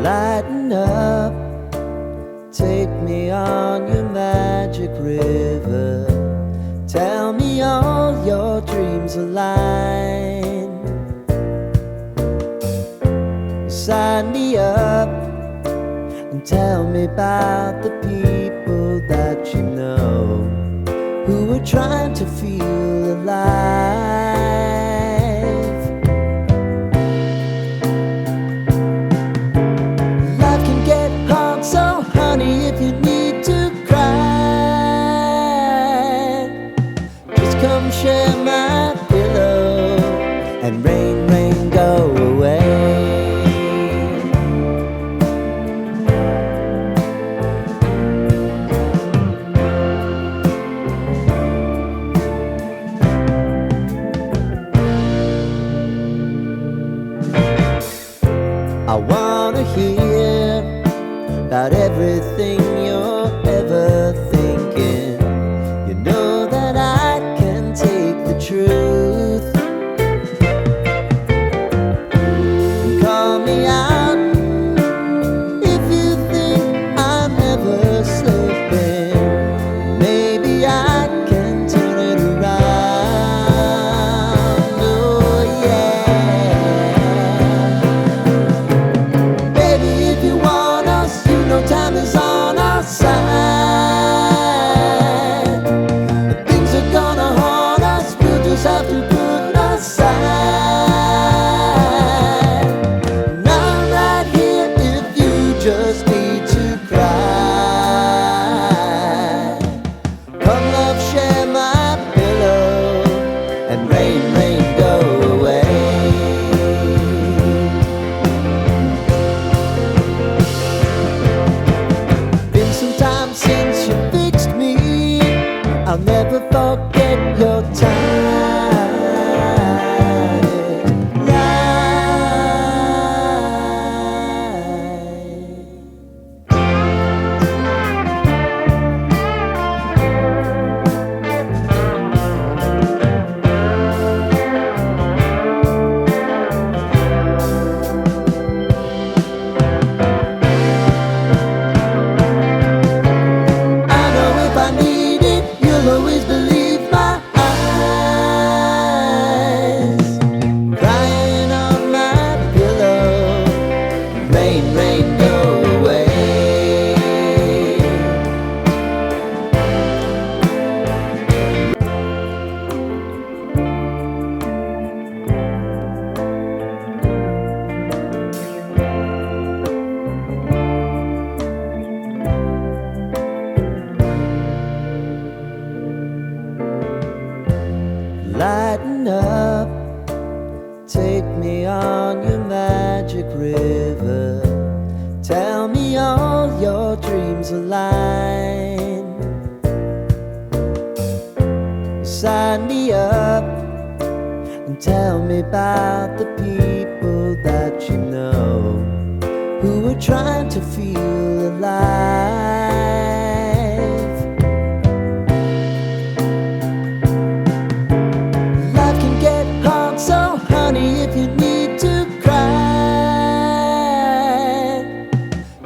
Lighten up, take me on your magic river. Tell me all your dreams align. Sign me up and tell me about the people that you know who are trying to feel alive. Life can get hard, so honey, if you need to cry, just come share my pillow and rain, rain, go away. I wanna hear about everything you're ever thinking. You know that I can take the truth. Call me out if you think I'm ever slipping. Maybe I can turn it around. Oh yeah. Baby, if you want us, you know time is on our side. If things are gonna haunt us, we'll just have to put aside. And I'm right here if you just need to cry. Come love, share my pillow and rain, rain, go away. Been some time since you fixed me. I'll never forget your time. I know if I need it, you'll always believe my eyes. Crying on my pillow, rain, rain, go away. Lighten up, take me on your magic river. Tell me all your dreams align. Sign me up and tell me about the people that you know who are trying to feel alive. Life can get hard, so honey, if you need to cry,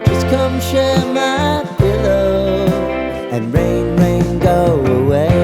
just come share my pillow and rain, rain, go away.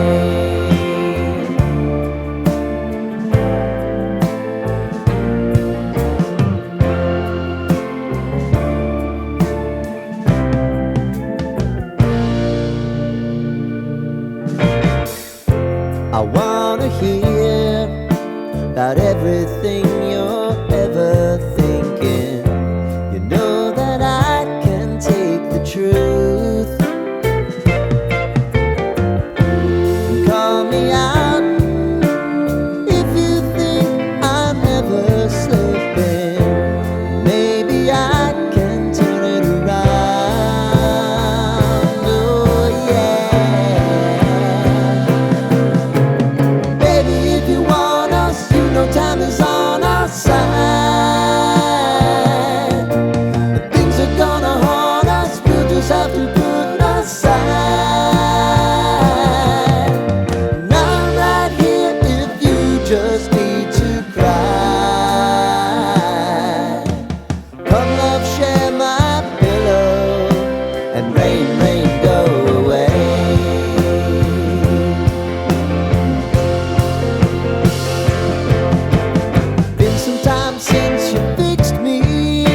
you fixed me.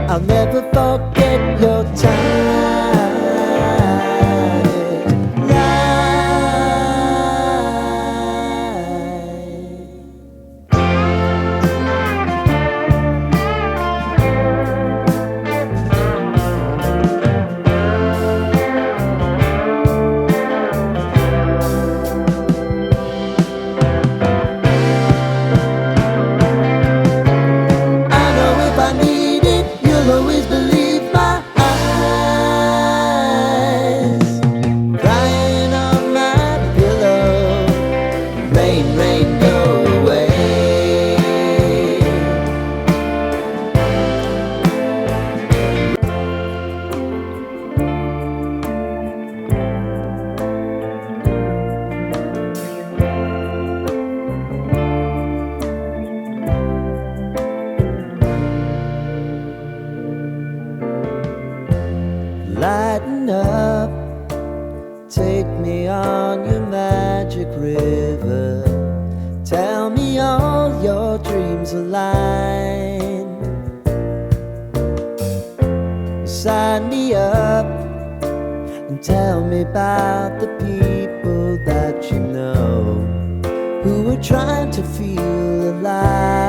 I'll never forget your time. Lighten up, take me on your magic river. Tell me all your dreams align. Sign me up and tell me about the people that you know who are trying to feel alive.